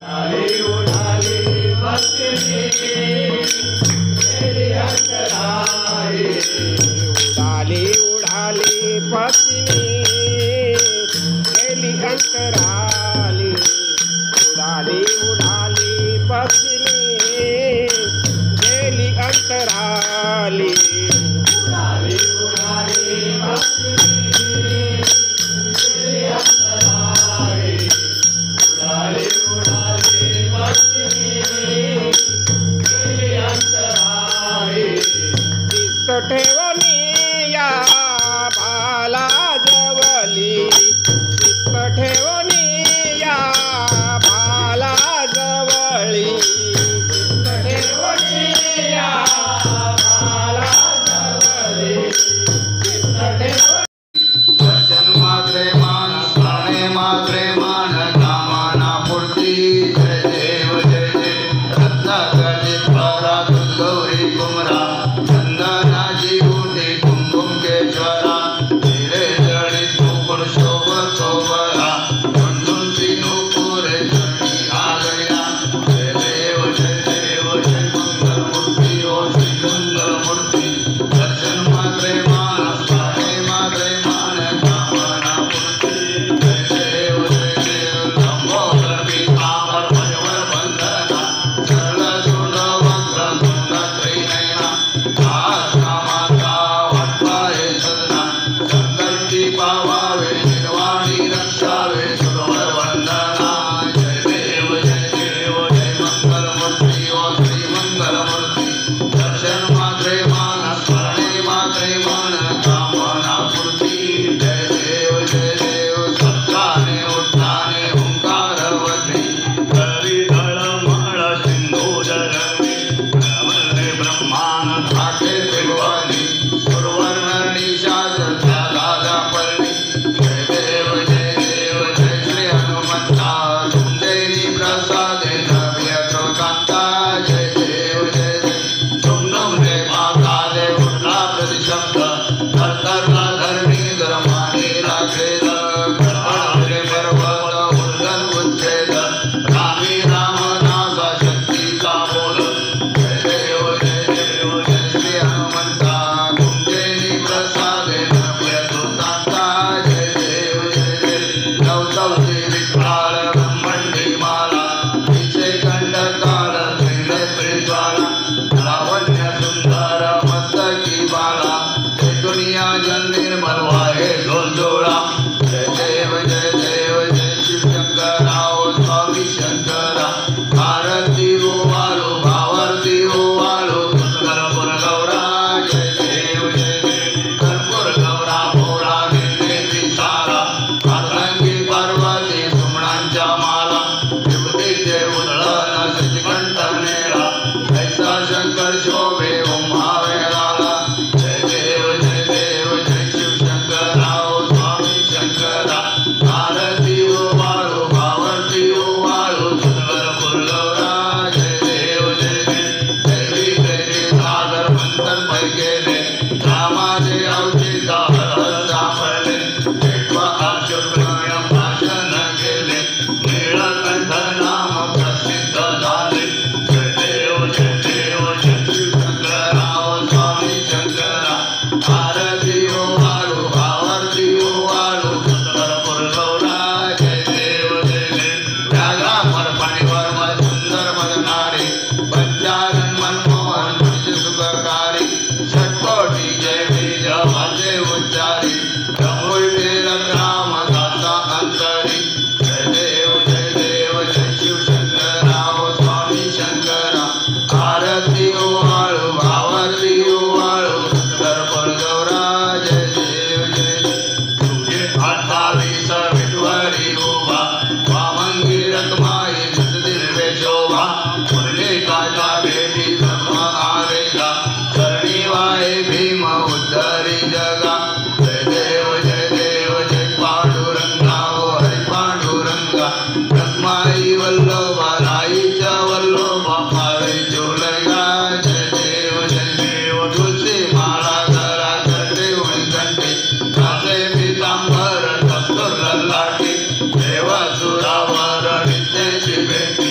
उडाली भक्तिनी गेली अंतराळी उडाली उडाली भक्तिनी गेली अंतराळी उडाली उडाली भक्तिनी गेली अंतराळी उडाली उडाली भक्तिनी गेली अंतराळी उडाली उडाली भक्तिनी गेली अंतराळी चित्त ठेवणी या बाला जवली चित्त ठेवणी या बाला जवळी चित्त ठेवणी या बाला जवळी चित्त ठेवणी वचन मात्रे मान स्मरणे मात्रे मान कामना पूर्ती जय देव जय जय रत्नाकरित परा गौरी कुमरा चंदनाजी उठी कुमकुम केश्वरा हिरे जडित मुकुट शोभ शोभरा कुंडुंती नुपुरे चरणी आ गया जय देव जय मंगल मूर्ति ओ श्री मंगल मूर्ति दर्शन मात्रे मान स्मरणे मात्रे मान कामना पूर्ति जय देव लंबोदर पीतांबर भजवर वंदना सरल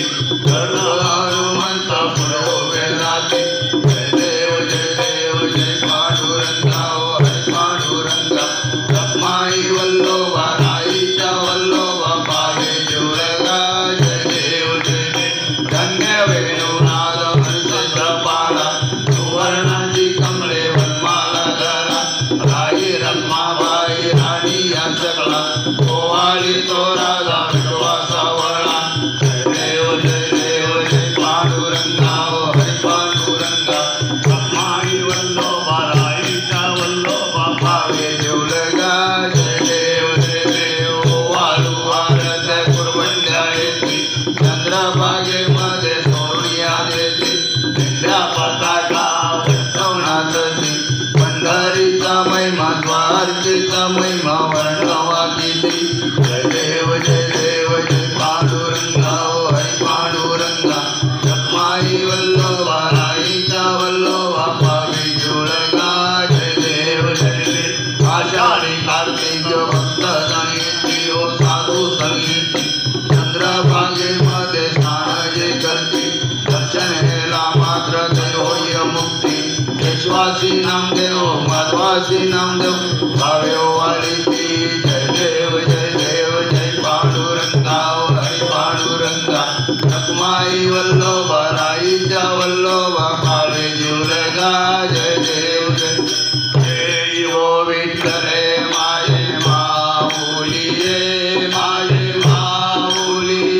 रात्री गर्भ हनुमंत पुढे उभे राहते जय देव जय पांडुरंगा हरी पांडुरंगा रखमाई वल्लोबा राईच्या वल्लोबा पावे जोरगा जय देव धन्य वेणुनाद हर्षित पाला सुवर्णाची कमळे वनमाला धरा राई रखमाबाई राणी या सकला गोवाळी तो राजा विश्वासा वळा जय देव पांडुरंगा हरी पांडुरंगा रखमाई वल्लोबा राईच्या वल्लोबा पावे जोरगा जय देव वाळू वारत कुरबंड्या येते चंद्रभागेमध्ये सोनिया देते दिंड्या पताका वैष्णवनाथ पंढरीचा महिमा द्वारकेचा महिमा वर्णवा किती जय देव पांडुरंगा हरी पांडुरंगा रखमाई वल्लोबा राईचा वल्लोबा पावे जोडगा जय देव आषाढी कार्तिक भक्त संगीती ओ साधू संगीती चंद्रभागेमध्ये स्नान जे करते दर्शन हेला मात्र ते होय मुक्ती विश्वासी नामदेव मध्वासी नामदेव भावे वाळीती जय देव पांडुरंगा हरी पांडुरंगा रखमाई वल्लोबा राईच्या वल्लोबा पावे जोरगा जय देव जय विठ्ठल माझे माऊली माझे माऊली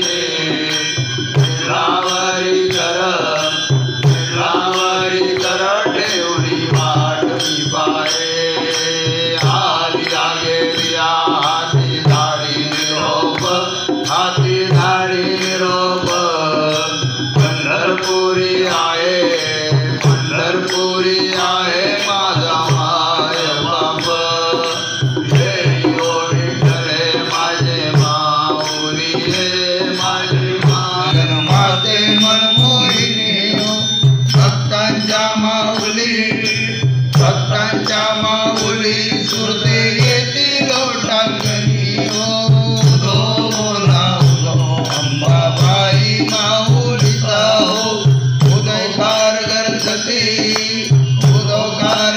रावरी कर ठेवली वाट मी पाये आली गेलिया हाती धाडी निरोप पंढरपुरी आहे माझा माय बाप जय विठ्ठल माझे माऊली माझे माते मनमोहिनी भक्तांच्या माऊली सुरते येती लोटांगणी अंबाबाई माऊलीचा हो उदयकार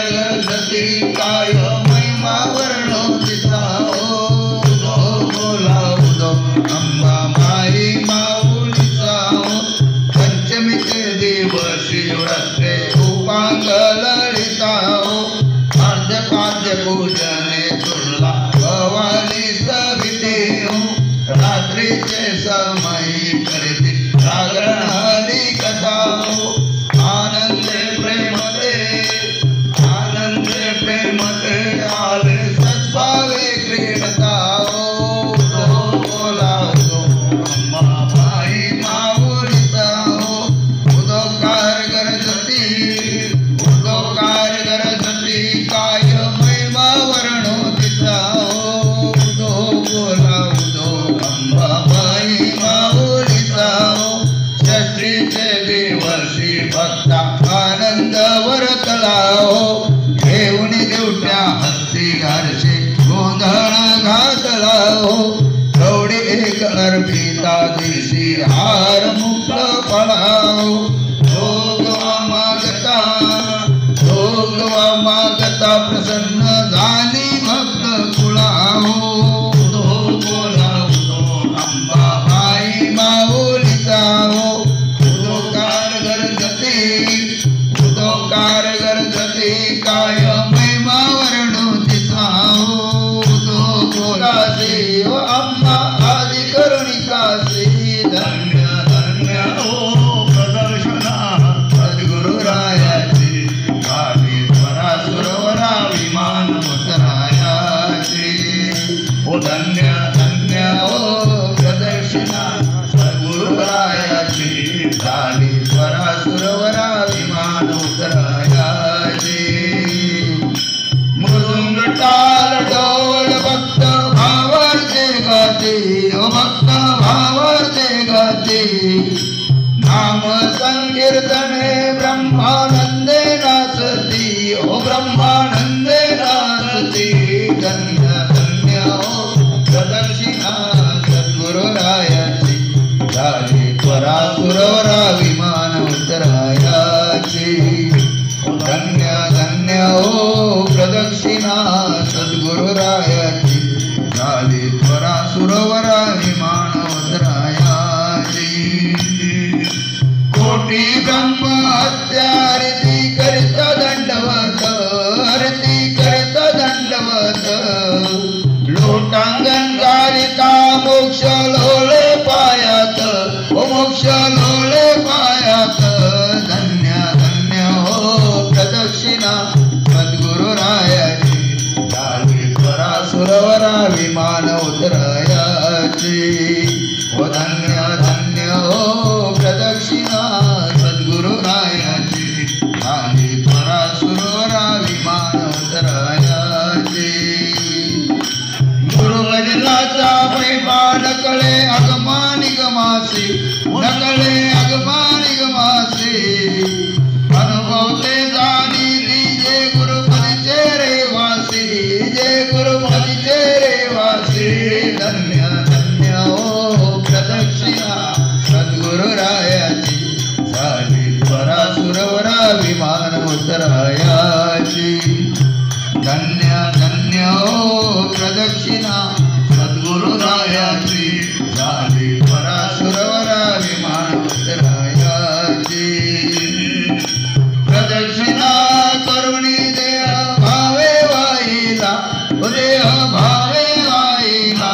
गणपती काय महिमा वर्णोतीचा हो बोला अंबाबाई माऊलीचा हो पंचमीचे दिवशी व्रते उपांग ललिता हो पाद्य पूजने तुला भवानी सविते हो रात्रीचे समयी करते जागरण हरी कथा हो आनंदे प्रेमते आले सद्भावे क्रीडता हो बोला अंबाबाई माऊलीचा हो उदोकार गरजती काय महिमा वर्णोतीचा हो बोला अंबाबाई माऊलीचा हो षष्ठीचे दिवशी भक्ता आनंद वरतला हो घेऊन देवट्या हस्ती घरचे गोंधळ घातला हो गवडी एक अर्पिता दिवशी हार मुक्त पडाव भोगवा मागता प्रसन्न झाली भक्त कुळाहो बोला अंबाबाई माऊलीचा हो उदोकार गरजते काय महिमा वर्णोतीचा हो बोला देव अंबा आदि करुणिकासे धन्य हो प्रदर्शना सद्गुरुरायाचे गावी स्वरा सुरवरा विमान उतरायाचे ओ धन्य हो प्रदर्शना सद्गुरुरायाचे गावी स्वरा सुरवरा विमान उतरायाचे मृदुंग टाल डोल भक्त भावार्थे गाते ओ भक्त भावार्थे गाते नाम संकीर्तने ब्रह्मानंदे नाचती ओ ब्रह्मानंदे नाचती धन्य हो प्रदक्षिणा सद्गुरुरायाची झाली त्वरा परासुरवरा विमान उतरायाची धन्य धन्य हो प्रदक्षिणा सद्गुरुरायाची झाली परासुरवरा विमान उतरायाची कोटी ब्रह्म हत्या हरिती करता दंडवत हरिती करता दंडवत लोटांगण गालिता मोक्ष लोळे पायात ओ मोक्ष लोळे पायात धन्य धन्य हो प्रदक्षिणा सद्गुरुरायाची झाली परासुरवरा विमान उतरायाची ओ धन्य धन्य हो प्रदक्षिणा सद्गुरुरायाची झाली परासुरवरा विमान उतरायाची गुरुभजनाचा महिमा नकळे अगमा निगमासी नकळे अगमा निगमासी अनुभवते जाणी जे गुरुपदीचे रेवासी जे गुरुपदीचे रेवासी धन्य धन्य हो प्रदक्षिणा सद्गुरुरायाची झाली परासुरवरा विमान उतरायाची धन्य धन्य हो प्रदक्षिणा सद्गुरुरायाची झाली परासुरवरा विमान उतरायाची प्रदक्षिणा करुणी देह भावे वाईला देह भावे वाईला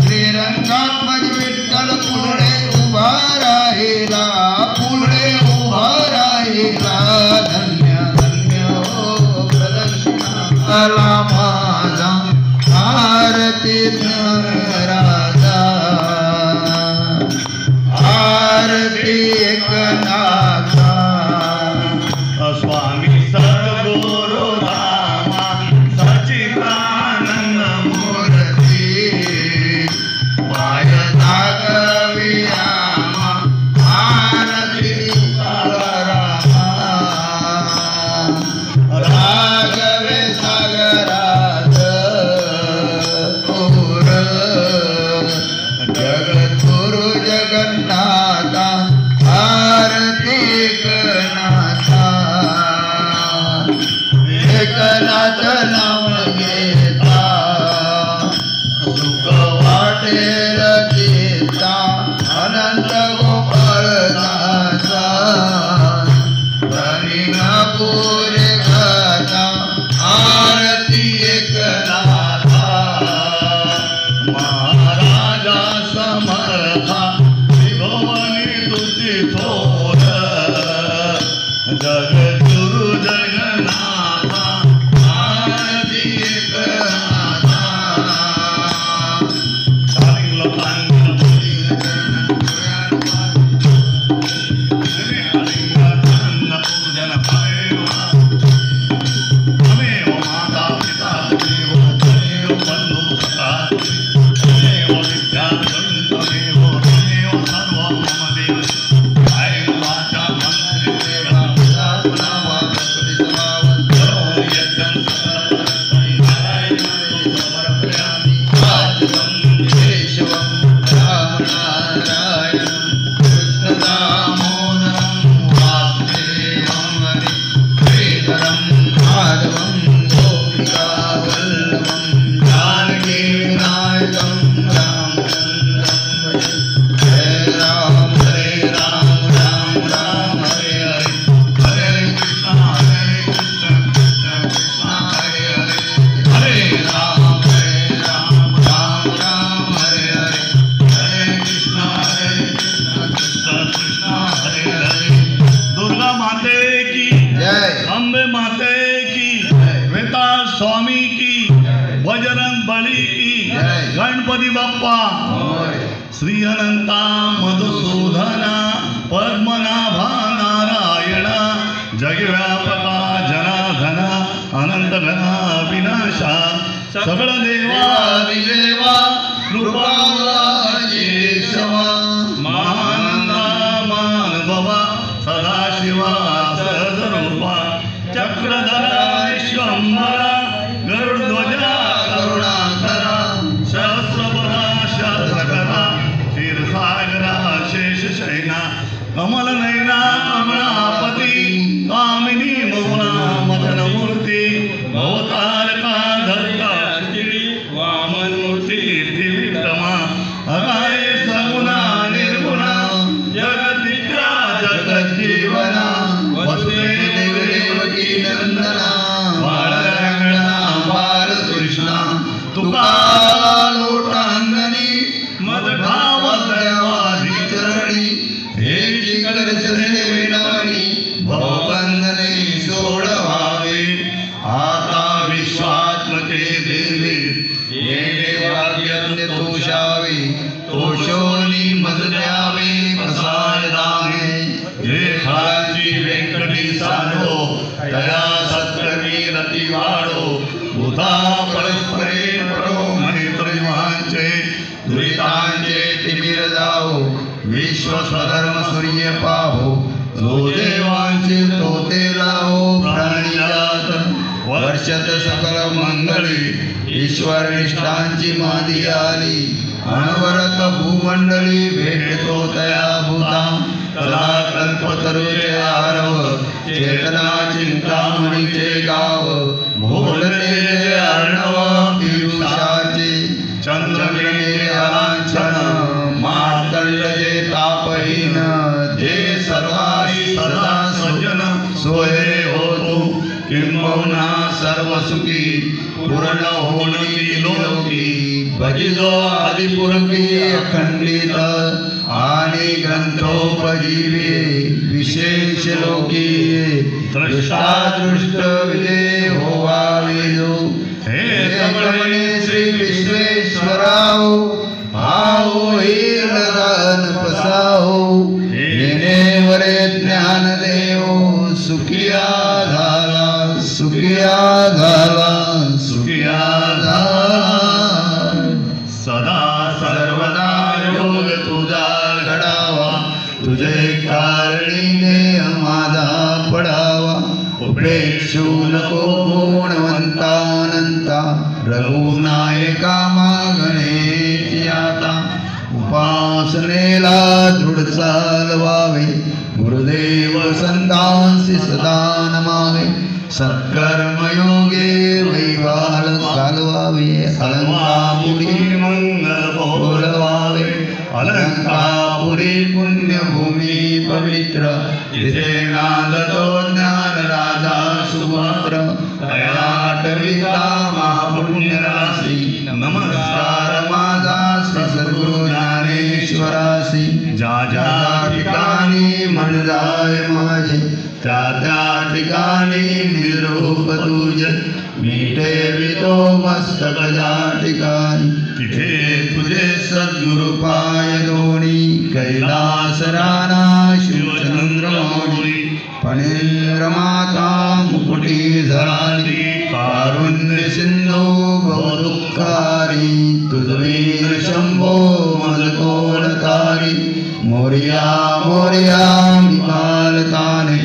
श्रीरंगात्मज विठ्ठल पुढे उभा राहिला पुढे उभा राहिला धन्य धन्य हो प्रदक्षिणा आला माझा आरती राजा आरती एकनाथा स्वामी सद्गुरु रामा सच्चिदानंद मूर्ती पाय दागवियामा आरती रामा राघवे सागरात पूर जगद्गुरु जगन्नाथा आरती एकनाथा एकनाथ नाम घेता सुख वाटेल चित्ता अनंत गोपाळनाथा धनिना पुरे गाता आरती एकनाथा महाराजा समर्था त्रिभुवनी तुझी थोर जगद्गुरु जगन्नाथा आरती एकनाथा चालिंग लोकांना पूजन पायवा अमेव माता पिता देव तमेव बंधु सखा तमेव विद्या तमेव तमेव सर्व मम देव कायेन वाचा मनसेन यज्ञं सकलं नारायणाय समर्पयामि आजं केशवं राम नारायणं कृष्ण दामोदरं वासुदेवं हरि श्रीधरं माधवं गोपिका वल्लभं जानकी विनायकं रामचन्द्रं भजे जय राम राम राम हरे हरे हरे कृष्ण कृष्ण कृष्ण हरे हरे हरे राम राम राम हरे हरे हरे कृष्ण कृष्ण कृष्ण हरे हरे। दुर्गा माते की जय अम्बे माते की वेताळ स्वामी की बजरंग बली की गणपती बाप्पा श्री अनंता मधुसूदना पद्मनाभा नारायणा जगव्यापका जनार्दना अनंत घना विनाशा सगळ देवा कृपा केशवा मानंदा मानभवा सदाशिवा सहजरूपा चक्रधरा विश्वंभरा गरुडध्वजा करुणाकरा सहस्रपदा शास्त्रकरा क्षीरसागरा शेष कमल नैना कमलापती कामिनी मौना मदन मूर्ती भवतारका धरता वामन मूर्ती त्रिविक्रमा अगाय सगुणा निर्गुणा जगतिका जगज्जीवना वसुदेव देवकी नंदना बाळरंगणा बालकृष्णा तुका लोटांगणी मद भावदवादी चरणी हे चिकरचने विनवणी भवबंधने सोडवावे आता विश्वात्मके देवी येणे वाग्यज्ञ तोषावे तोषोनी मज द्यावे कसाय दाने हे फळांची व्यंकटी साधो तया सत्कर्मी रती वाढो उदा परस्परे परो मैत्रिवांचे दुरितांचे तिमिर जाओ विश्व स्वधर्म सूर्य पाहो जो देवांचे तोते लाहो प्राणिजात वर्षत सकल मंगळी ईश्वर निष्ठांची मादी आली अनवरत भूमंडळी भेटतो तया भूता कला कल्पतरुचे आरव चेतना चिंतामणीचे गाव भोलते अर्णव पियुषाचे चंद्रगिरी लांछन मार्तंडजे तापहीन जे सर्वाशी सदा सज्जन सोय होतो किंबहुना सर्व सुखी पूर्ण होणी लोकी भजिजो आदिपुरकी अखंडित आणि ग्रंथोपजीवे विशेष लोकी दृष्टादृष्ट विजय होवावेजो हे कमळे श्री विश्वेश्वराओ भाओ हीरदान पसाओ येणे वरे ज्ञान देव सुखिया झाला सुखिया झाला सुखिया झाला सदा सर्वदा योग तुझा घडावा तुझे कारणीने माझा पडावा उपेक्षू नको गुणवंतानंता रघुनायका मागणे आता उपासनेला दृढ चालवावे गुरुदेव संतांसी सदा नमावे सत्कर्मयोगे वैवाल चालवावे अलंकापुरी मंगल बोलवावे अलंकापुरी पुण्यभूमी पवित्र तिथे नांदतो ज्ञान राजा सुपुत्र तयाटविता महापुण्यराशी नमस्कार माझा श्री सद्गुरु ज्ञानेश्वरासी ज्या ज्या ठिकाणी मन जाय माझे त्या त्या ठिकाणी निरूप तुझे मिटे वितो मस्तक ज्या ठिकाणी तिथे तुझे सद्गुरु पाय दोणी कैलास राणा शिवचंद्रमौली फणींद्र माता मुकुटी झाली कारुण्य सिंधू बहुदुःखारी तुझवीर शंभो मजकोलकारी मोर्या मोर्या निकालताने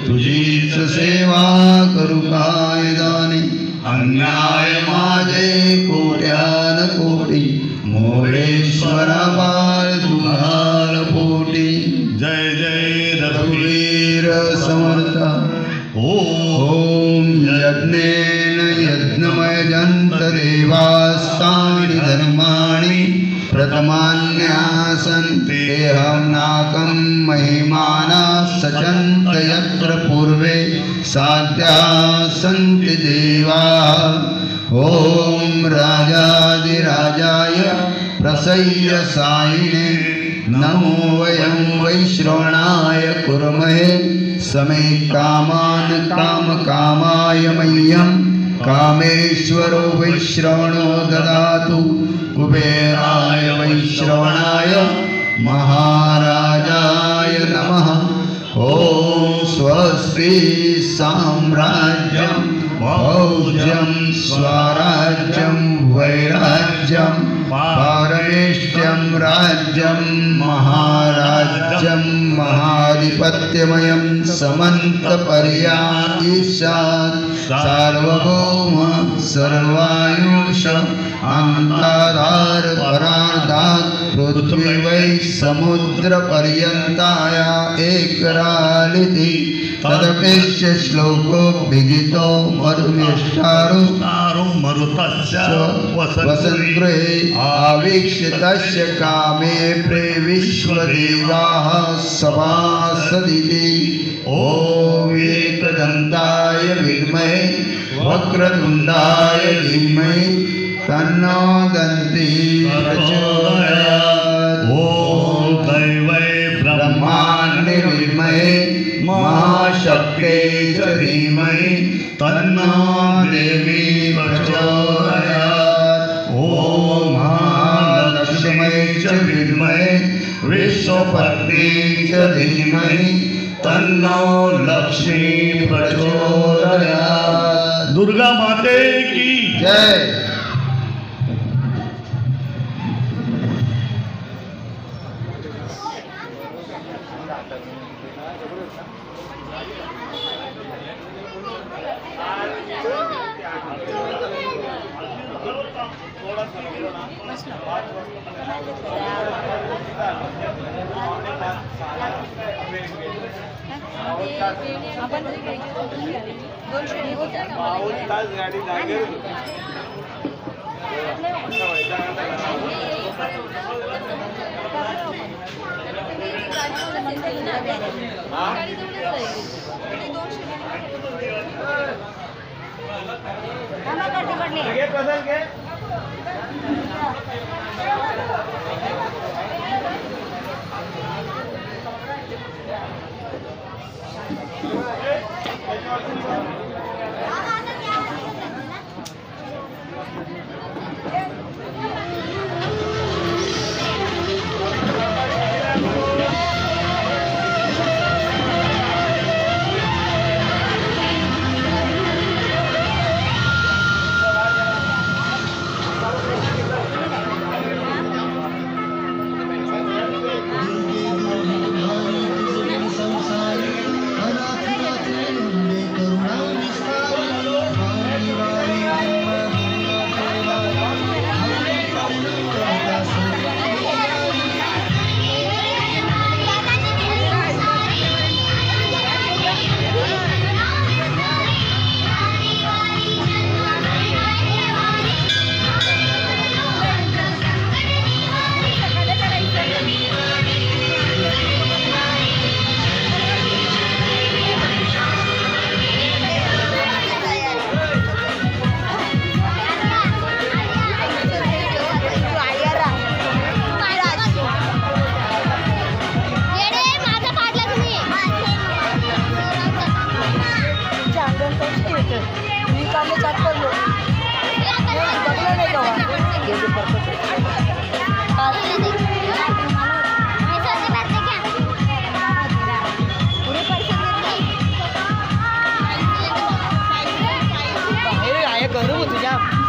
तुझीच सेवा करू काय जाणे अन्याय माझे कोट्यान कोटी मोरेश्वरा बाळ तुघाल पोटी जय जय रघुवीर समर्थ ओम यज्ञेन यज्ञमय जंत देवास्तानि धर्माणि प्रथमान्यासन्तेऽहं नाकं महिमानाः सचन्त यत्र पूर्वे साध्याः सन्ति देवाः ॐ राजाधिराजाय प्रसह्य सायिने नमो वयं वैश्रवणाय कुर्महे समे कामान् कामकामाय मह्यं कामेश्वरो वैश्रवणो ददातु कुबेराय वैश्रवणाय महाराजाय नमः ॐ स्वस्ति साम्राज्यं भौज्यं स्वराज्यं वैराज्यं पारमेष्ट्यं राज्यं महाराज्यं महाराज्यं सर्वाधिपत्यमयं समन्तपर्याईशात् सार्वभौम सर्वायुष अन्ताधार परार्धात् पृथ्वी वै समुद्रपर्यन्ताया एकरालिति तदपेक्ष्य श्लोको विदितो मरुमेष्टारो मरुतस्य वसन्त्रे आवीक्षितस्य कामे विश्वदेवाः सभासदिति ॐ एकदन्ताय विद्महे वक्रतुण्डाय धीमहि तन्नो दन्ती प्रचोदयात् ॐ दैवै ब्रह्माण्डे विद्महे महाशक्ते च धीमहि तन्नो देवी प्रचोदयात् ॐ महालक्ष्मै च विद्महे विश्वपत्नी च धीमहि तन्नो लक्ष्मी प्रचोदयात्। दुर्गा माते की जय। आपण दोन श्रेणी होत्या का गाडी जागेवर करू तुझ्या